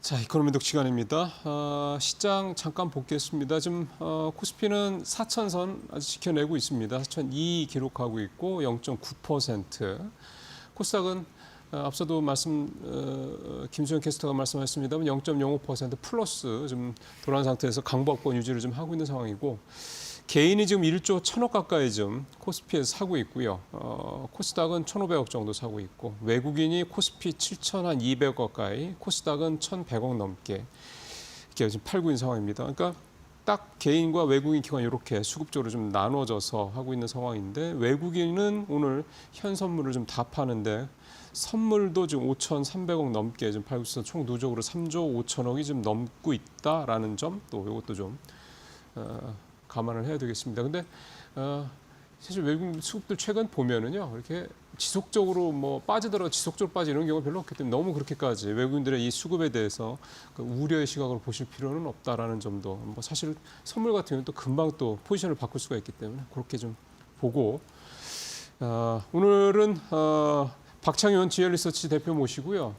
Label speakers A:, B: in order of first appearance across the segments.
A: 자, 이코노미독 시간입니다. 시장 잠깐 보겠습니다. 지금 코스피는 4천선 아직 지켜내고 있습니다. 4,002 기록하고 있고 0.9%. 코스닥은 앞서도 김수영 캐스터가 말씀하셨습니다만 0.05% 플러스 좀 돌아온 상태에서 강보합권 유지를 좀 하고 있는 상황이고, 개인이 지금 1조 1,000억 가까이 좀 코스피에서 사고 있고요. 코스닥은 1,500억 정도 사고 있고, 외국인이 코스피 7,200억 가까이, 코스닥은 1,100억 넘게 이렇게 지금 팔고 있는 상황입니다. 그러니까 딱 개인과 외국인 기관 이렇게 수급적으로 좀 나눠져서 하고 있는 상황인데, 외국인은 오늘 현 선물을 좀 다 파는데 선물도 지금 5,300억 넘게 좀 팔고 있어서 총 누적으로 3조 5천억이 좀 넘고 있다라는 점, 또 이것도 좀 감안을 해야 되겠습니다. 근데 사실 외국 수급들 최근 보면은요, 이렇게 지속적으로 뭐 빠지더라도 지속적으로 빠지 이런 경우가 별로 없기 때문에 너무 그렇게까지 외국인들의 이 수급에 대해서 그 우려의 시각으로 보실 필요는 없다라는 점도, 뭐 사실 선물 같은 경우는 또 금방 또 포지션을 바꿀 수가 있기 때문에 그렇게 좀 보고, 오늘은 박창현 GL리서치 대표 모시고요.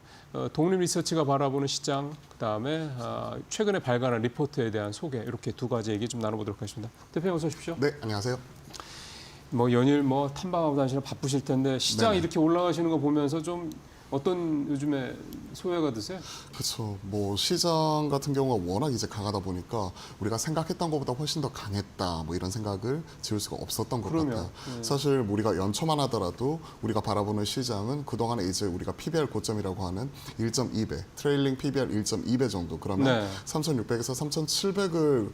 A: 독립리서치가 바라보는 시장, 그다음에 최근에 발간한 리포트에 대한 소개, 이렇게 두 가지 얘기 좀 나눠보도록 하겠습니다. 대표님 어서 오십시오.
B: 네, 안녕하세요.
A: 뭐 연일 뭐 탐방하고 다니시느라 바쁘실 텐데 시장
B: 네네.
A: 이렇게 올라가시는 거 보면서 좀 어떤 요즘에 소외가 드세요?
B: 그렇죠. 뭐 시장 같은 경우가 워낙 이제 강하다 보니까 우리가 생각했던 것보다 훨씬 더 강했다, 뭐 이런 생각을 지울 수가 없었던 것
A: 그러면,
B: 같아요. 사실 우리가 연초만 하더라도 우리가 바라보는 시장은 그동안에 이제 우리가 PBR 고점이라고 하는 1.2배, 트레일링 PBR 1.2배 정도, 그러면
A: 네.
B: 3,600에서 3,700을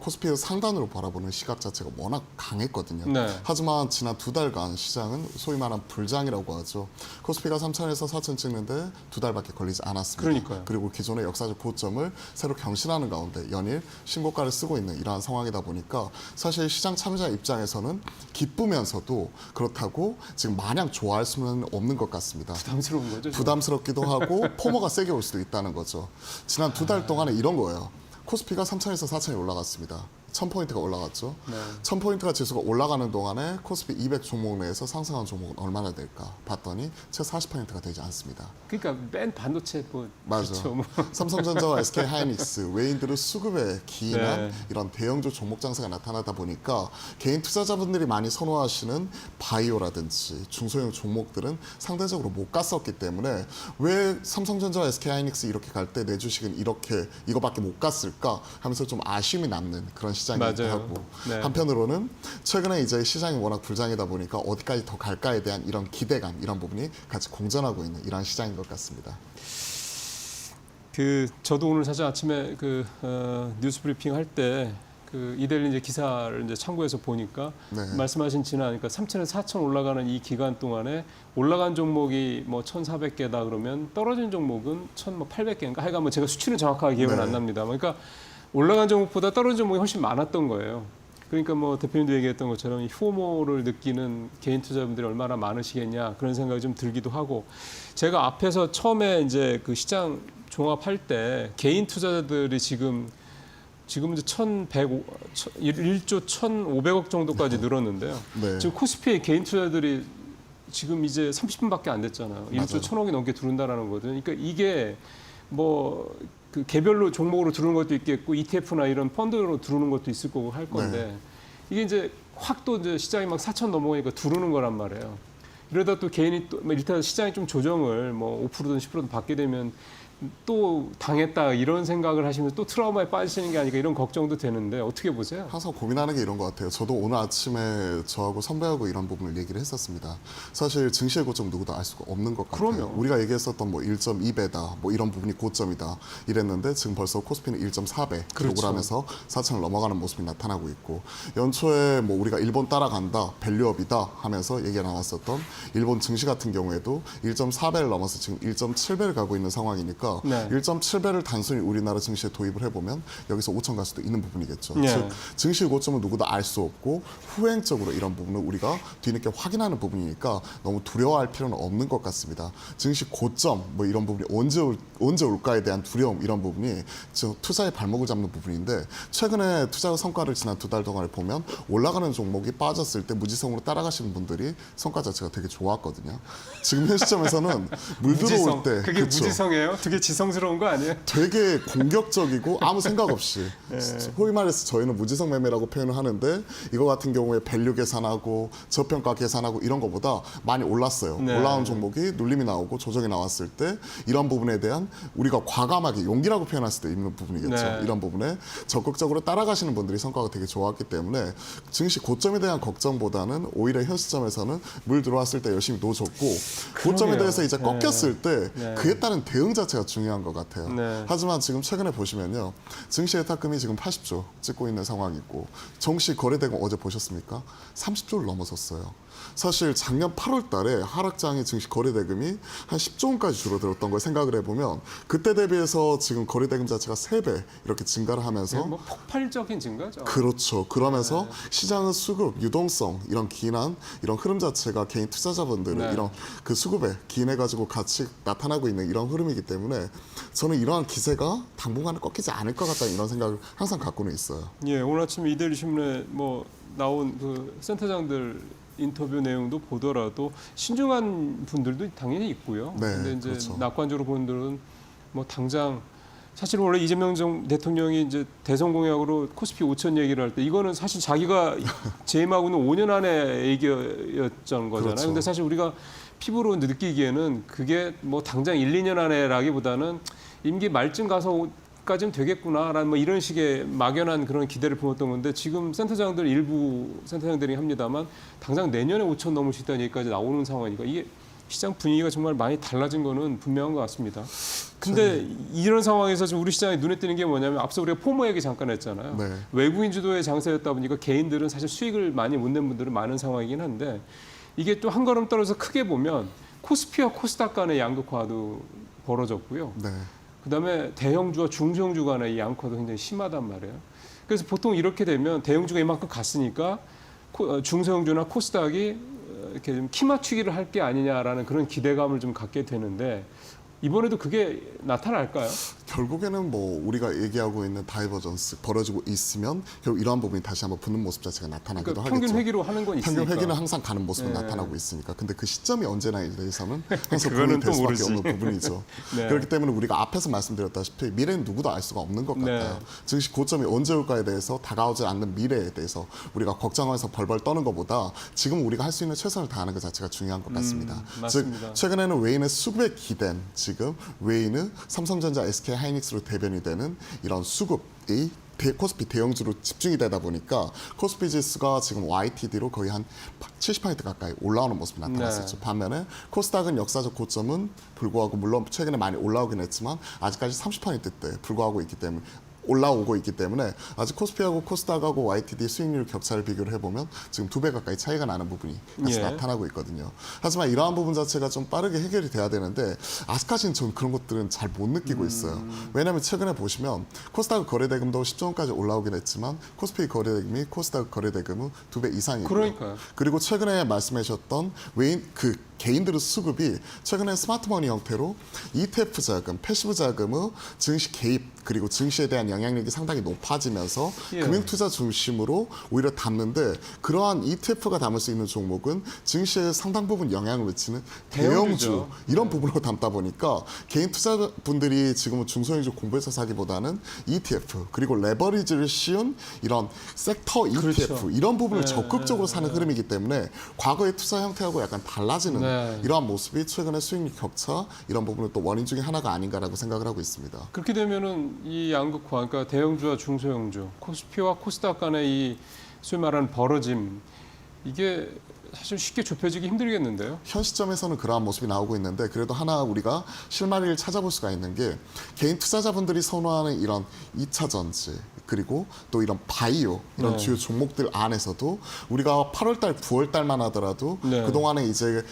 B: 코스피에서 상단으로 바라보는 시각 자체가 워낙 강했거든요.
A: 네.
B: 하지만 지난 두 달간 시장은 소위 말하는 불장이라고 하죠. 코스피가 3,000에서 4,000 찍는데 두 달밖에 걸리지 않았습니다.
A: 그러니까요.
B: 그리고 기존의 역사적 고점을 새로 경신하는 가운데 연일 신고가를 쓰고 있는 이러한 상황이다 보니까 사실 시장 참여자 입장에서는 기쁘면서도 그렇다고 지금 마냥 좋아할 수는 없는 것 같습니다.
A: 부담스러운 거죠? 지금?
B: 부담스럽기도 하고 포모가 세게 올 수도 있다는 거죠. 지난 두 달 동안에 이런 거예요. 코스피가 3,000에서 4,000이 올라갔습니다. 1,000포인트가 올라갔죠.
A: 네.
B: 1,000포인트가 지수가 올라가는 동안에 코스피 200 종목 내에서 상승한 종목은 얼마나 될까 봤더니 채 40%가 되지 않습니다.
A: 그러니까 맨 반도체 뭐
B: 맞아.
A: 그렇죠. 뭐.
B: 삼성전자와 SK하이닉스, 외인들의 수급에 기인한
A: 네.
B: 이런 대형주 종목 장세가 나타나다 보니까 개인 투자자분들이 많이 선호하시는 바이오라든지 중소형 종목들은 상대적으로 못 갔었기 때문에 왜 삼성전자와 SK하이닉스 이렇게 갈 때 내 주식은 이렇게 이거밖에 못 갔을까 하면서 좀 아쉬움이 남는 그런 시장이기도
A: 맞아요.
B: 하고,
A: 네.
B: 한편으로는 최근에 이제 시장이 워낙 불장이다 보니까 어디까지 더 갈까에 대한 이런 기대감, 이런 부분이 같이 공존하고 있는 이런 시장인 것 같습니다.
A: 저도 오늘 사실 아침에 뉴스 브리핑 할 때 이데일리 이제 기사를 이제 참고해서 보니까
B: 네.
A: 말씀하신 그러니까 3,000에서 4,000 올라가는 이 기간 동안에 올라간 종목이 뭐 1,400개다 그러면 떨어진 종목은 1,800개인가? 하여간 뭐 제가 수치는 정확하게 기억은
B: 네.
A: 안 납니다. 그러니까 올라간 종목보다 떨어진 종목이 훨씬 많았던 거예요. 그러니까 뭐 대표님도 얘기했던 것처럼 이 FOMO를 느끼는 개인 투자자분들이 얼마나 많으시겠냐, 그런 생각이 좀 들기도 하고, 제가 앞에서 처음에 이제 그 시장 종합할 때 개인 투자자들이 지금 이제 1조 1,500억 정도까지 늘었는데요.
B: 네.
A: 지금 코스피의 개인 투자들이 지금 이제 30분밖에 안 됐잖아요. 1조
B: 맞아요.
A: 1,000억이 넘게 들어온다라는 거거든요. 그러니까 이게 뭐 그 개별로 종목으로 들어오는 것도 있겠고 ETF나 이런 펀드로 들어오는 것도 있을 거고 할 건데,
B: 네.
A: 이게 이제 확 또 이제 시장이 막 4천 넘어가니까 들어오는 거란 말이에요. 이러다 또 개인이 또 일단 시장이 좀 조정을 뭐 5%든 10%든 받게 되면 또 당했다 이런 생각을 하시면 또 트라우마에 빠지시는 게 아닐까, 이런 걱정도 되는데 어떻게 보세요?
B: 항상 고민하는 게 이런 것 같아요. 저도 오늘 아침에 저하고 선배하고 이런 부분을 얘기를 했었습니다. 사실 증시의 고점 누구도 알 수가 없는 것 같아요.
A: 그럼요.
B: 우리가 얘기했었던 뭐 1.2배다, 뭐 이런 부분이 고점이다 이랬는데 지금 벌써 코스피는 1.4배 기록을
A: 그렇죠.
B: 하면서 4천을 넘어가는 모습이 나타나고 있고, 연초에 뭐 우리가 일본 따라간다, 밸류업이다 하면서 얘기가 나왔었던 일본 증시 같은 경우에도 1.4배를 넘어서 지금 1.7배를 가고 있는 상황이니까
A: 네.
B: 1.7배를 단순히 우리나라 증시에 도입을 해보면 여기서 5천 갈 수도 있는 부분이겠죠.
A: 네.
B: 즉 증시 고점은 누구도 알 수 없고 후행적으로 이런 부분을 우리가 뒤늦게 확인하는 부분이니까 너무 두려워할 필요는 없는 것 같습니다. 증시 고점 뭐 이런 부분이 언제 올까에 대한 두려움, 이런 부분이 즉 투자의 발목을 잡는 부분인데, 최근에 투자 성과를 지난 두 달 동안에 보면 올라가는 종목이 빠졌을 때 무지성으로 따라가시는 분들이 성과 자체가 되게 좋았거든요. 지금 현 시점에서는 물 들어올 때
A: 그게
B: 그쵸.
A: 무지성이에요? 되게 지성스러운 거 아니에요?
B: 되게 공격적이고 아무 생각 없이 소위 말해서 저희는 무지성 매매라고 표현을 하는데 이거 같은 경우에 밸류 계산하고 저평가 계산하고 이런 것보다 많이 올랐어요.
A: 네.
B: 올라온 종목이 눌림이 나오고 조정이 나왔을 때 이런 부분에 대한 우리가 과감하게 용기라고 표현할 수도 있는 부분이겠죠.
A: 네.
B: 이런 부분에 적극적으로 따라가시는 분들이 성과가 되게 좋았기 때문에 증시 고점에 대한 걱정보다는 오히려 현 시점에서는 물 들어왔을 때 열심히 놓아줬고 고점에 대해서 이제 꺾였을 때
A: 네.
B: 그에 따른 대응 자체가 중요한 것 같아요.
A: 네.
B: 하지만 지금 최근에 보시면요. 증시 예탁금이 지금 80조 찍고 있는 상황이고 정시 거래대금 어제 보셨습니까? 30조를 넘어섰어요. 사실 작년 8월 달에 하락장의 증시 거래대금이 한 10조 원까지 줄어들었던 걸 생각을 해보면 그때 대비해서 지금 거래대금 자체가 3배 이렇게 증가를 하면서
A: 뭐 폭발적인 증가죠.
B: 그렇죠. 그러면서 시장의 수급, 유동성, 이런 기인한 이런 흐름 자체가 개인 투자자분들의
A: 네.
B: 이런 그 수급에 기인해가지고 같이 나타나고 있는 이런 흐름이기 때문에 저는 이러한 기세가 당분간은 꺾이지 않을 것 같다는 이런 생각을 항상 갖고는 있어요.
A: 예, 오늘 아침 이데일리 신문에 뭐 나온 그 센터장들 인터뷰 내용도 보더라도 신중한 분들도 당연히 있고요.
B: 네,
A: 근데 이제
B: 그렇죠.
A: 낙관적으로 보는 분들은 뭐 당장 사실 원래 이재명 대통령이 이제 대선 공약으로 코스피 5천 얘기를 할 때 이거는 사실 자기가 재임하고는 5년 안에 얘기였던 거잖아요.
B: 그렇죠.
A: 근데 사실 우리가 피부로 느끼기에는 그게 뭐 당장 1, 2년 안에라기보다는 임기 말쯤 가서까지는 되겠구나라는 뭐 이런 식의 막연한 그런 기대를 품었던 건데 지금 센터장들 일부 센터장들이 합니다만 당장 내년에 5천 넘을 수 있다는 얘기까지 나오는 상황이니까 이게 시장 분위기가 정말 많이 달라진 거는 분명한 것 같습니다. 근데 이런 상황에서 지금 우리 시장에 눈에 띄는 게 뭐냐면 앞서 우리가 포모 얘기 잠깐 했잖아요.
B: 네.
A: 외국인 주도의 장세였다 보니까 개인들은 사실 수익을 많이 못 낸 분들은 많은 상황이긴 한데 이게 또 한 걸음 떨어져 크게 보면 코스피와 코스닥 간의 양극화도 벌어졌고요.
B: 네.
A: 그다음에 대형주와 중소형주 간의 이 양극화도 굉장히 심하단 말이에요. 그래서 보통 이렇게 되면 대형주가 이만큼 갔으니까 중소형주나 코스닥이 이렇게 좀 키 맞추기를 할 게 아니냐라는 그런 기대감을 좀 갖게 되는데 이번에도 그게 나타날까요?
B: 결국에는 뭐 우리가 얘기하고 있는 다이버전스 벌어지고 있으면 결국 이러한 부분이 다시 한번 붙는 모습 자체가 나타나기도
A: 그러니까
B: 하겠죠.
A: 평균 회기로 하는 건 있으니까.
B: 평균 회기는 항상 가는 모습은
A: 네.
B: 나타나고 있으니까. 근데 그 시점이 언제나에 대해서는 항상
A: 그거는
B: 고민이 될
A: 또
B: 수밖에
A: 모르지.
B: 없는 부분이죠.
A: 네.
B: 그렇기 때문에 우리가 앞에서 말씀드렸다시피 미래는 누구도 알 수가 없는 것 같아요.
A: 네.
B: 즉시 고점이 언제 올까에 대해서 다가오지 않는 미래에 대해서 우리가 걱정하면서 벌벌 떠는 것보다 지금 우리가 할 수 있는 최선을 다하는 것 자체가 중요한 것 같습니다.
A: 맞습니다.
B: 즉 최근에는 웨인의 수급에 기댄 지금 웨인은 삼성전자, SK 하이닉스로 대변이 되는 이런 수급이 코스피 대형주로 집중이 되다 보니까 코스피 지수가 지금 YTD로 거의 한 70% 가까이 올라오는 모습이 나타났었죠.
A: 네.
B: 반면에 코스닥은 역사적 고점은 불구하고 물론 최근에 많이 올라오긴 했지만 아직까지 30%대 불구하고 있기 때문에 올라오고 있기 때문에 아직 코스피하고 코스닥하고 YTD 수익률 격차를 비교를 해보면 지금 2배 가까이 차이가 나는 부분이 다시
A: 예.
B: 나타나고 있거든요. 하지만 이러한 부분 자체가 좀 빠르게 해결이 돼야 되는데 아직까지는 전 그런 것들은 잘 못 느끼고 있어요. 왜냐하면 최근에 보시면 코스닥 거래대금도 10조 원까지 올라오긴 했지만 코스피 거래대금이 코스닥 거래대금은 2배 이상이고요.
A: 그러니까요.
B: 그리고 최근에 말씀하셨던 외인 개인들의 수급이 최근에 스마트머니 형태로 ETF 자금, 패시브 자금의 증시 개입 그리고 증시에 대한 영향력이 상당히 높아지면서
A: 예.
B: 금융투자 중심으로 오히려 담는데 그러한 ETF가 담을 수 있는 종목은 증시에 상당 부분 영향을 미치는 대형주
A: 대형주죠.
B: 이런 부분으로 담다 보니까 개인 투자분들이 지금은 중소형주 공부해서 사기보다는 ETF 그리고 레버리지를 씌운 이런 섹터 ETF
A: 그렇죠.
B: 이런 부분을
A: 네,
B: 적극적으로 사는 흐름이기 때문에 과거의 투자 형태하고 약간 달라지는
A: 네.
B: 이러한 모습이 최근에 수익률 격차 이런 부분은 또 원인 중에 하나가 아닌가라고 생각을 하고 있습니다.
A: 그렇게 되면은 이 양극화, 그러니까 대형주와 중소형주, 코스피와 코스닥 간의 이 소위 말하는 벌어짐 이게 사실 쉽게 좁혀지기 힘들겠는데요.
B: 현 시점에서는 그러한 모습이 나오고 있는데 그래도 하나 우리가 실마리를 찾아볼 수가 있는 게 개인 투자자분들이 선호하는 이런 2차 전지 그리고 또 이런 바이오 이런
A: 네.
B: 주요 종목들 안에서도 우리가 8월달, 9월달만 하더라도
A: 네.
B: 그동안에 이제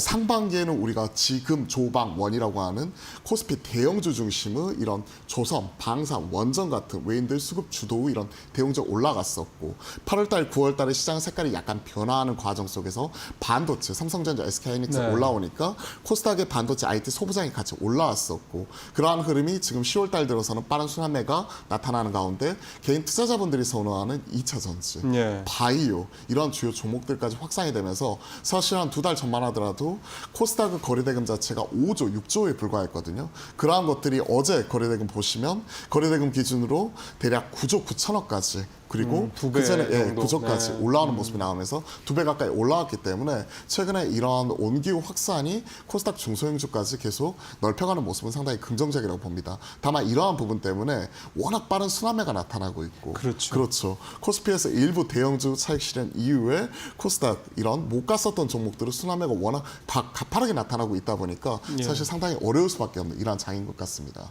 B: 상반기에는 우리가 지금 조방원이라고 하는 코스피 대형주 중심의 이런 조선, 방산, 원전 같은 외인들 수급 주도의 이런 대형주 올라갔었고 8월달, 9월달에 시장 색깔이 약간 변화하는 과정 속에서 반도체, 삼성전자, SK하이닉스
A: 네.
B: 올라오니까 코스닥의 반도체 IT 소부장이 같이 올라왔었고 그러한 흐름이 지금 10월달 들어서는 빠른 순환매가 나타나는 가운데 개인 투자자분들이 선호하는 2차 전지,
A: 예.
B: 바이오 이런 주요 종목들까지 확산이 되면서 사실 한 2달 전만 감안하더라도 코스닥의 거래대금 자체가 5조, 6조에 불과했거든요. 그러한 것들이 어제 거래대금 보시면 거래대금 기준으로 대략 9조 9천억까지 그리고
A: 두배
B: 그전에
A: 정도.
B: 9조까지
A: 네.
B: 올라오는 모습이 나오면서 2배 가까이 올라왔기 때문에 최근에 이러한 온기후 확산이 코스닥 중소형주까지 계속 넓혀가는 모습은 상당히 긍정적이라고 봅니다. 다만 이러한 부분 때문에 워낙 빠른 순환매가 나타나고 있고
A: 그렇죠.
B: 코스피에서 일부 대형주 차익 실현 이후에 코스닥 이런 못 갔었던 종목들은 순환매가 워낙 가파르게 나타나고 있다 보니까 사실 상당히 어려울 수밖에 없는 이러한 장인 것 같습니다.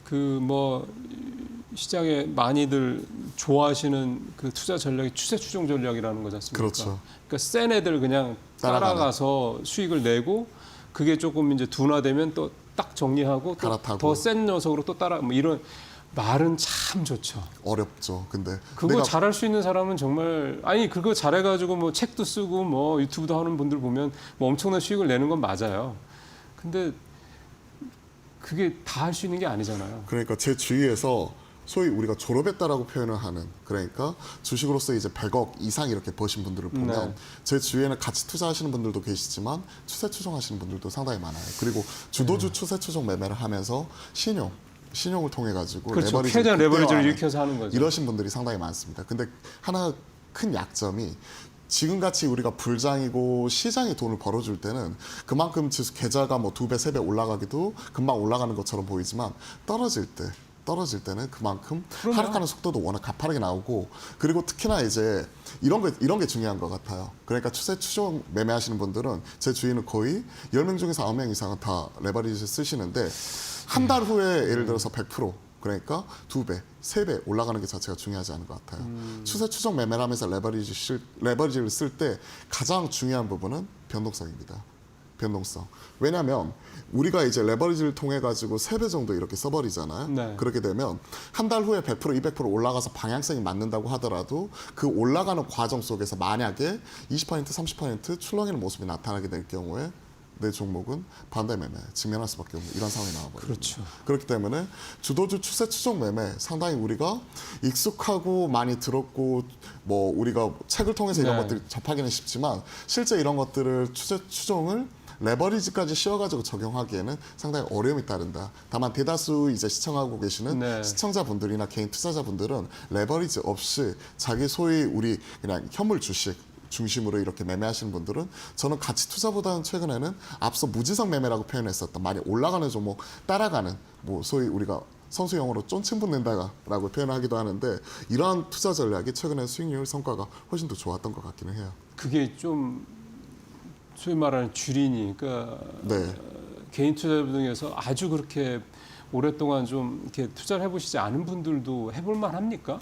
A: 그 뭐 시장에 많이들 좋아하시는 그 투자 전략이 추세 추종 전략이라는 거지 않습니까?
B: 그렇죠.
A: 그러니까 센 애들 그냥 따라가서 수익을 내고 그게 조금 이제 둔화되면 또 딱 정리하고
B: 갈아타고.
A: 더 센 녀석으로 또 따라 뭐 이런 말은 참 좋죠.
B: 어렵죠. 근데
A: 그거
B: 내가
A: 잘할 수 있는 사람은 정말 아니 그거 잘해가지고 뭐 책도 쓰고 뭐 유튜브도 하는 분들 보면 뭐 엄청난 수익을 내는 건 맞아요. 근데 그게 다 할 수 있는 게 아니잖아요.
B: 그러니까 제 주위에서 소위 우리가 졸업했다라고 표현을 하는 그러니까 주식으로서 이제 100억 이상 이렇게 버신 분들을 보면
A: 네.
B: 제 주위에는 같이 투자하시는 분들도 계시지만 추세 추종하시는 분들도 상당히 많아요. 그리고 주도주 추세 추종 매매를 하면서 신용을 통해 가지고
A: 그렇죠. 최대한 레버리지를 일으켜서 하는 거죠.
B: 이러신 분들이 상당히 많습니다. 근데 하나 큰 약점이 지금같이 우리가 불장이고 시장이 돈을 벌어줄 때는 그만큼 계좌가 뭐 2배, 3배 올라가기도 금방 올라가는 것처럼 보이지만 떨어질 때는 그만큼
A: 그럼요.
B: 하락하는 속도도 워낙 가파르게 나오고 그리고 특히나 이제 이런 게 중요한 것 같아요. 그러니까 추세 추종 매매하시는 분들은 제 주위는 거의 10명 중에서 9명 이상은 다 레버리지 쓰시는데 한 달 후에 예를 들어서 100% 그러니까 2배, 3배 올라가는 게 자체가 중요하지 않은 것 같아요. 추세 추종 매매를 하면서 레버리지를 쓸 때 가장 중요한 부분은 변동성입니다. 변동성. 왜냐하면 우리가 이제 레버리지를 통해 가지고 3배 정도 이렇게 써버리잖아요.
A: 네.
B: 그렇게 되면 한 달 후에 100%, 200% 올라가서 방향성이 맞는다고 하더라도 그 올라가는 과정 속에서 만약에 20%, 30% 출렁이는 모습이 나타나게 될 경우에 내 종목은 반대 매매 직면할 수밖에 없는 이런 상황이 나와버립니다.
A: 그렇죠.
B: 그렇기 때문에 주도주 추세 추종 매매 상당히 우리가 익숙하고 많이 들었고 뭐 우리가 책을 통해서 이런
A: 네.
B: 것들 접하기는 쉽지만 실제 이런 것들을 추세 추종을 레버리지까지 씌워가지고 적용하기에는 상당히 어려움이 따른다. 다만 대다수 이제 시청하고 계시는
A: 네.
B: 시청자분들이나 개인 투자자분들은 레버리지 없이 자기 소위 우리 그냥 현물 주식 중심으로 이렇게 매매하시는 분들은 저는 가치 투자보다는 최근에는 앞서 무지성 매매라고 표현했었던 많이 올라가는 종목 따라가는 뭐 소위 우리가 선수 용어로 쫀칭 붙는다라고 표현하기도 하는데 이러한 투자 전략이 최근에 수익률 성과가 훨씬 더 좋았던 것 같기는 해요.
A: 그게 좀 소위 말하는 주린이 그러니까
B: 네.
A: 개인 투자자분 중에서 아주 그렇게 오랫동안 좀 이렇게 투자를 해보시지 않은 분들도 해볼 만합니까?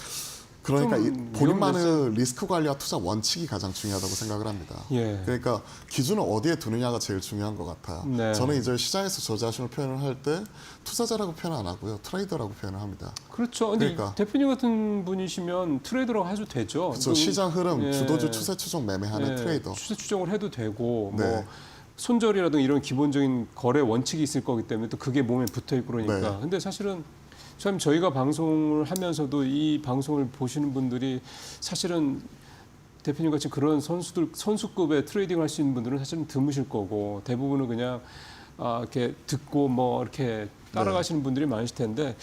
B: 그러니까
A: 좀
B: 본인만의 리스크 관리와 투자 원칙이 가장 중요하다고 생각을 합니다.
A: 예.
B: 그러니까 기준을 어디에 두느냐가 제일 중요한 것 같아요.
A: 네.
B: 저는 이제 시장에서 저 자신을 표현을 할 때 투자자라고 표현 안 하고요. 트레이더라고 표현을 합니다.
A: 그렇죠. 근데
B: 그러니까.
A: 대표님 같은 분이시면 트레이더라고 해도 되죠.
B: 그렇죠. 시장 흐름,
A: 예.
B: 주도주 추세 추종 매매하는
A: 예,
B: 트레이더.
A: 추세 추종을 해도 되고
B: 네.
A: 뭐 손절이라든가 이런 기본적인 거래 원칙이 있을 거기 때문에 또 그게 몸에 붙어 있고 그러니까.
B: 네.
A: 근데 사실은 참 저희가 방송을 하면서도 이 방송을 보시는 분들이 사실은 대표님 같이 그런 선수급의 트레이딩을 할 수 있는 분들은 사실은 드무실 거고 대부분은 그냥 이렇게 듣고 뭐 이렇게 따라가시는 분들이 많으실 텐데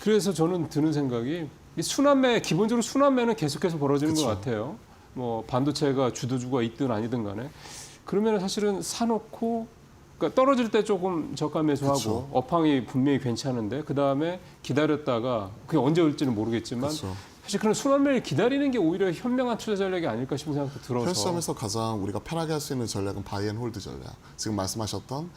A: 그래서 저는 드는 생각이 이 순환매 기본적으로 순환매는 계속해서 벌어지는
B: 그쵸.
A: 것 같아요. 뭐 반도체가 주도주가 있든 아니든 간에 그러면 사실은 사놓고 그러니까 떨어질 때 조금 저가 매수하고
B: 그쵸.
A: 업황이 분명히 괜찮은데 그 다음에 기다렸다가 그게 언제 올지는 모르겠지만
B: 그렇죠.
A: 사실 그런 순환매를 기다리는 게 오히려 현명한 투자 전략이 아닐까 싶은 생각도 들어서
B: 헬스점에서 가장 우리가 편하게 할 수 있는 전략은 바이앤홀드 전략. 지금 말씀하셨던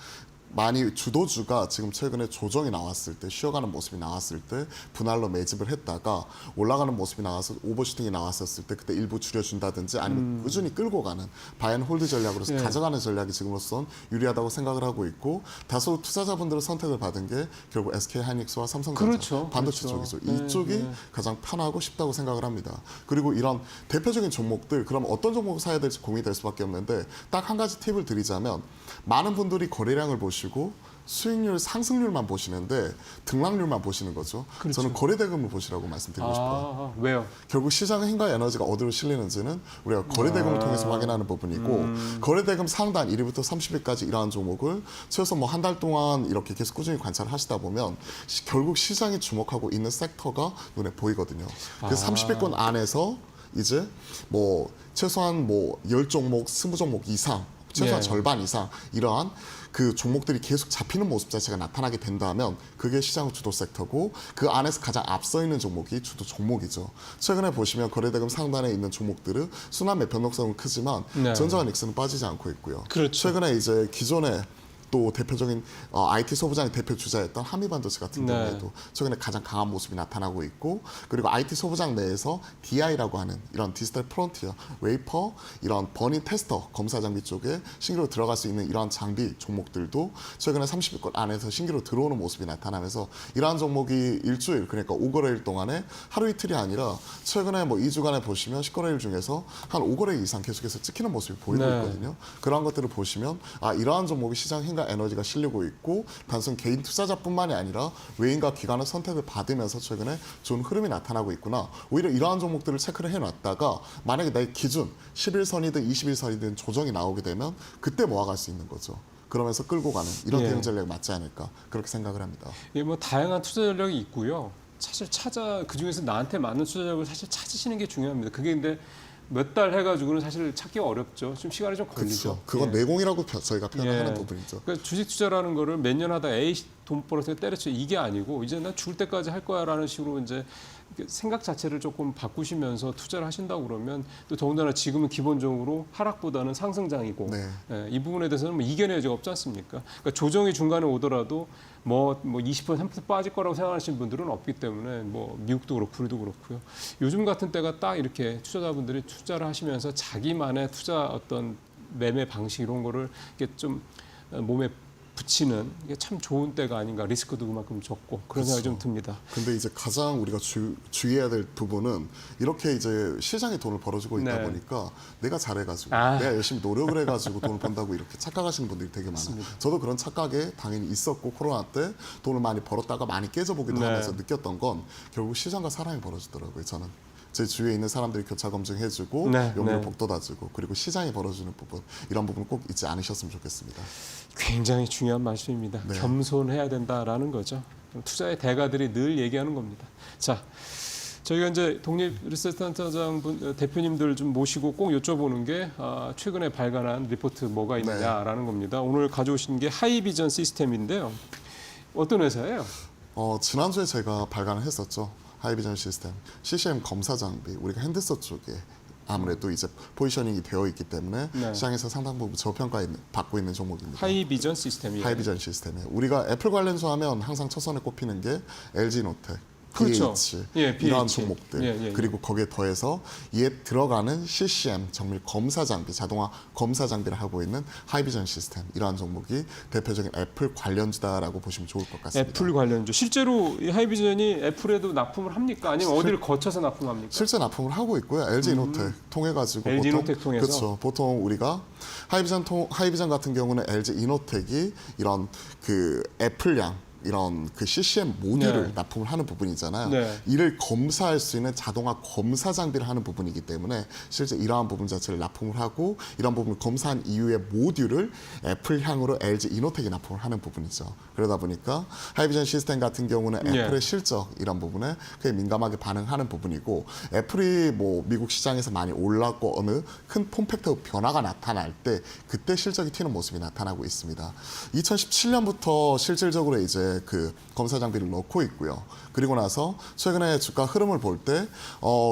B: 많이 주도주가 지금 최근에 조정이 나왔을 때 쉬어가는 모습이 나왔을 때 분할로 매집을 했다가 올라가는 모습이 나와서 오버슈팅이 나왔었을 때 그때 일부 줄여준다든지 아니면 꾸준히 끌고 가는 바이앤홀드 전략으로서
A: 네.
B: 가져가는 전략이 지금으로선 유리하다고 생각을 하고 있고 다수 투자자분들은 선택을 받은 게 결국 SK하이닉스와 삼성전자
A: 그렇죠.
B: 반도체
A: 그렇죠.
B: 쪽이죠.
A: 네,
B: 이쪽이
A: 네.
B: 가장 편하고 쉽다고 생각을 합니다. 그리고 이런 대표적인 종목들 그럼 어떤 종목을 사야 될지 고민이 될 수밖에 없는데 딱 한 가지 팁을 드리자면 많은 분들이 거래량을 보시고 수익률 상승률만 보시는데 등락률만 보시는 거죠.
A: 그렇죠.
B: 저는 거래대금을 보시라고 말씀드리고 싶어요.
A: 왜요?
B: 결국 시장의 힘과 에너지가 어디로 실리는지는 우리가 거래대금을 통해서 확인하는 부분이고 거래대금 상단 1위부터 30위까지 이러한 종목을 최소 뭐 한 달 동안 이렇게 계속 꾸준히 관찰을 하시다 보면 결국 시장이 주목하고 있는 섹터가 눈에 보이거든요. 그 30위권 안에서 이제 뭐 최소한 뭐 10종목, 20종목 이상 최소한
A: 예.
B: 절반 이상 이러한 그 종목들이 계속 잡히는 모습 자체가 나타나게 된다면 그게 시장 주도 섹터고 그 안에서 가장 앞서 있는 종목이 주도 종목이죠. 최근에 보시면 거래대금 상단에 있는 종목들은 순환매 변동성은 크지만
A: 네.
B: 전자와 닉스는 빠지지 않고 있고요.
A: 그렇죠.
B: 최근에 이제 기존에 또 대표적인 IT 소부장의 대표 주자였던 한미반도체 같은
A: 네.
B: 경우에도 최근에 가장 강한 모습이 나타나고 있고 그리고 IT 소부장 내에서 DI라고 하는 이런 디지털 프론티어, 웨이퍼, 이런 버닝 테스터 검사 장비 쪽에 신규로 들어갈 수 있는 이러한 장비 종목들도 최근에 30위권 안에서 신규로 들어오는 모습이 나타나면서 이러한 종목이 일주일 그러니까 5거래일 동안에 하루 이틀이 아니라 최근에 뭐 2주간에 보시면 10거래일 중에서 한 5거래 이상 계속해서 찍히는 모습이 보이고
A: 네.
B: 있거든요. 그러한 것들을 보시면 이러한 종목이 시장 힘과 에너지가 실리고 있고 단순 개인 투자자뿐만이 아니라 외인과 기관의 선택을 받으면서 최근에 좋은 흐름이 나타나고 있구나. 오히려 이러한 종목들을 체크를 해놨다가 만약에 내 기준 11선이든 21선이든 조정이 나오게 되면 그때 모아갈 수 있는 거죠. 그러면서 끌고 가는 이런
A: 예.
B: 대응 전략이 맞지 않을까 그렇게 생각을 합니다.
A: 예, 뭐 다양한 투자 전략이 있고요. 사실 그 중에서 나한테 맞는 투자 전략을 사실 찾으시는 게 중요합니다. 그게 근데 몇 달 해가지고는 사실 찾기가 어렵죠. 좀 시간이 좀 걸리죠.
B: 그렇죠. 그건
A: 예.
B: 내공이라고 저희가 표현하는
A: 예.
B: 부분이죠.
A: 그러니까 주식 투자라는 거를 몇 년 하다 에이 돈 벌어서 때려쳐 이게 아니고 이제 난 죽을 때까지 할 거야라는 식으로 이제 생각 자체를 조금 바꾸시면서 투자를 하신다고 그러면 또 더군다나 지금은 기본적으로 하락보다는 상승장이고
B: 네.
A: 예, 이 부분에 대해서는 뭐 이겨낼 여지가 없지 않습니까? 그러니까 조정이 중간에 오더라도 뭐 20% 30% 빠질 거라고 생각하시는 분들은 없기 때문에 뭐 미국도 그렇고 우리도 그렇고요. 요즘 같은 때가 딱 이렇게 투자자분들이 투자를 하시면서 자기만의 투자 어떤 매매 방식 이런 거를 이렇게 좀 몸에 붙이는 이게 참 좋은 때가 아닌가. 리스크도 그만큼 적고 그런 생각이 좀 듭니다.
B: 근데 이제 가장 우리가 주의해야 될 부분은 이렇게 이제 시장에 돈을 벌어주고 있다
A: 네.
B: 보니까 내가 잘해가지고
A: 아.
B: 내가 열심히 노력을 해가지고 돈을 번다고 이렇게 착각하시는 분들이 되게 많아요.
A: 맞습니다.
B: 저도 그런 착각에 당연히 있었고 코로나 때 돈을 많이 벌었다가 많이 깨져보기도
A: 네.
B: 하면서 느꼈던 건 결국 시장과 사람이 벌어지더라고요. 저는. 제 주위에 있는 사람들이 교차 검증해주고
A: 네,
B: 용기를
A: 네.
B: 복돋아주고 그리고 시장이 벌어주는 부분 이런 부분 꼭 잊지 않으셨으면 좋겠습니다.
A: 굉장히 중요한 말씀입니다.
B: 네.
A: 겸손해야 된다라는 거죠. 투자의 대가들이 늘 얘기하는 겁니다. 자, 저희가 이제 독립리서치센터장 대표님들 좀 모시고 꼭 여쭤보는 게 최근에 발간한 리포트 뭐가 있느냐라는 겁니다. 오늘 가져오신 게 하이비전 시스템인데요. 어떤 회사예요?
B: 지난주에 제가 발간을 했었죠. 하이비전 시스템, CCM 검사 장비, 우리가 핸드서 쪽에 아무래도 이제 포지셔닝이 되어 있기 때문에
A: 네.
B: 시장에서 상당 부분 저평가 받고 있는 종목입니다.
A: 하이비전 시스템이에요.
B: 하이비전 시스템에 우리가 애플 관련주 하면 항상 첫 선에 꼽히는 게 LG노텍,
A: 그렇죠.
B: BH,
A: 예,
B: 이러한
A: BH.
B: 종목들
A: 예.
B: 그리고 거기에 더해서 이에 들어가는 CCM 정밀 검사 장비, 자동화 검사 장비를 하고 있는 하이비전 시스템 이러한 종목이 대표적인 애플 관련주다라고 보시면 좋을 것 같습니다.
A: 애플 관련주. 실제로 이 하이비전이 애플에도 납품을 합니까? 아니면 어디를 거쳐서 납품합니까?
B: 실제 납품을 하고 있고요. LG 이노텍 통해 가지고
A: LG 이노텍 통해서?
B: 그렇죠. 보통 우리가 하이비전 같은 경우는 LG 이노텍이 이런 그 애플량 이런 그 CCM 모듈을
A: 네.
B: 납품을 하는 부분이잖아요.
A: 네.
B: 이를 검사할 수 있는 자동화 검사 장비를 하는 부분이기 때문에 실제 이러한 부분 자체를 납품을 하고 이런 부분을 검사한 이후에 모듈을 애플향으로 LG 이노텍이 납품을 하는 부분이죠. 그러다 보니까 하이비전 시스템 같은 경우는
A: 예.
B: 애플의 실적 이런 부분에 크게 민감하게 반응하는 부분이고 애플이 뭐 미국 시장에서 많이 올랐고 어느 큰 폼팩터 변화가 나타날 때 그때 실적이 튀는 모습이 나타나고 있습니다. 2017년부터 실질적으로 이제 그 검사 장비를 넣고 있고요. 그리고 나서 최근에 주가 흐름을 볼 때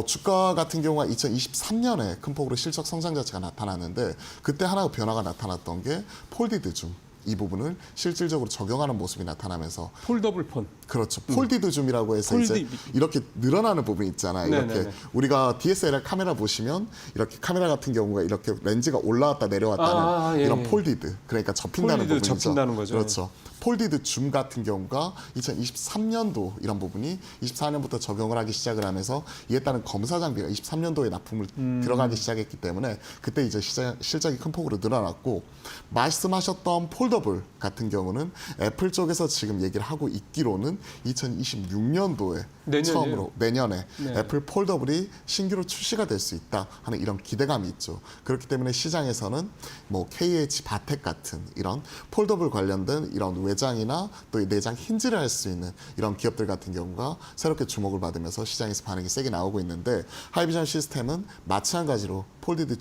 B: 주가 같은 경우가 2023년에 큰 폭으로 실적 성장 자체가 나타났는데 그때 하나의 변화가 나타났던 게 폴디드 줌. 이 부분을 실질적으로 적용하는 모습이 나타나면서
A: 폴더블 폰.
B: 그렇죠. 폴디드 줌이라고 해서 이제 이렇게 늘어나는 부분 있잖아요. 이렇게
A: 네네네.
B: 우리가 DSLR 카메라 보시면 이렇게 카메라 같은 경우가 이렇게 렌즈가 올라왔다 내려왔다는
A: 예,
B: 이런
A: 예.
B: 폴디드. 그러니까 접힌다는
A: 폴디드
B: 부분이죠.
A: 접힌다는 거죠.
B: 그렇죠. 폴디드 줌 같은 경우가 2023년도 이런 부분이 24년부터 적용을 하기 시작을 하면서 이에 따른 검사 장비가 23년도에 납품을 들어가기 시작했기 때문에 그때 이제 실적이 큰 폭으로 늘어났고, 말씀하셨던 폴더블 같은 경우는 애플 쪽에서 지금 얘기를 하고 있기로는 2026년도에
A: 내년이에요?
B: 처음으로 내년에
A: 네.
B: 애플 폴더블이 신규로 출시가 될 수 있다 하는 이런 기대감이 있죠. 그렇기 때문에 시장에서는 뭐 KH 바텍 같은 이런 폴더블 관련된 이런 외장이나 또 내장 힌지를 할 수 있는 이런 기업들 같은 경우가 새롭게 주목을 받으면서 시장에서 반응이 세게 나오고 있는데, 하이비전 시스템은 마찬가지로 폴디드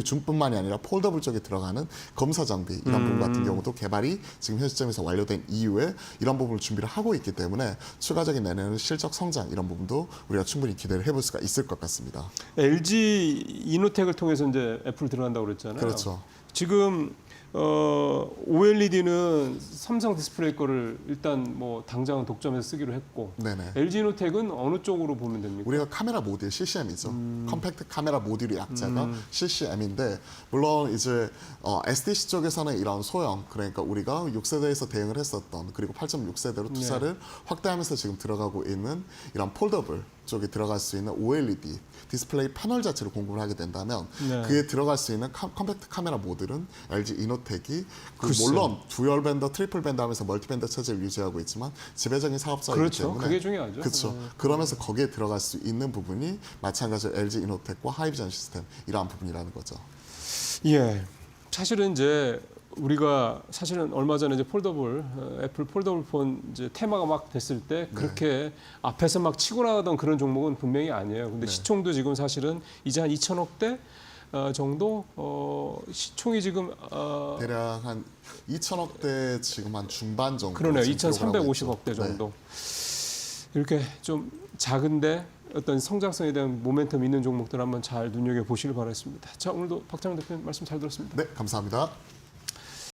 B: 줌뿐만이 아니라 폴더블 쪽에 들어가는 검사 장비 이런 부분 같은 경우도 개발이 지금 현 시점에서 완료된 이후에 이런 부분을 준비를 하고 있기 때문에 추가적인 내년의 실적 성장 이런 부분도 우리가 충분히 기대를 해볼 수가 있을 것 같습니다.
A: LG 이노텍을 통해서 이제 애플 들어간다고 그랬잖아요.
B: 그렇죠.
A: 지금 OLED는 삼성 디스플레이 거를 일단 뭐 당장은 독점해서 쓰기로 했고,
B: 네네.
A: LG 이노텍은 어느 쪽으로 보면 됩니까?
B: 우리가 카메라 모듈 CCM이죠. 컴팩트 카메라 모듈의 약자가 CCM인데, 물론 이제 SDC 쪽에서는 이런 소형, 그러니까 우리가 6세대에서 대응을 했었던, 그리고 8.6세대로 투사를 확대하면서 지금 들어가고 있는 이런 폴더블 쪽에 들어갈 수 있는 OLED 디스플레이 패널 자체를 공급을 하게 된다면
A: 네.
B: 그에 들어갈 수 있는 컴팩트 카메라 모듈은 LG 이노텍이
A: 글쎄.
B: 물론 듀얼 밴더, 트리플 밴더 하면서 멀티 밴더 체제를 유지하고 있지만 지배적인 사업자이기
A: 그렇죠.
B: 때문에
A: 그게 중요하죠.
B: 그렇죠. 그러면서 거기에 들어갈 수 있는 부분이 마찬가지로 LG 이노텍과 하이비전 시스템 이러한 부분이라는 거죠.
A: 예. 사실은 이제 우리가 사실은 얼마 전에 이제 폴더블 애플 폴더블 폰 이제 테마가 막 됐을 때 그렇게 앞에서 막 치고 나가던 그런 종목은 분명히 아니에요. 근데 시총도 지금 사실은 이제 한 2천억대 정도 시총이 지금
B: 대략 한 2천억대 지금 한 중반 정도.
A: 그러네요.
B: 지금 들어가고 있죠.
A: 2,350억대 정도. 이렇게 좀 작은데 어떤 성장성에 대한 모멘텀 있는 종목들 한번 잘 눈여겨 보시길 바라겠습니다. 자, 오늘도 박찬영 대표님 말씀 잘 들었습니다.
B: 네, 감사합니다.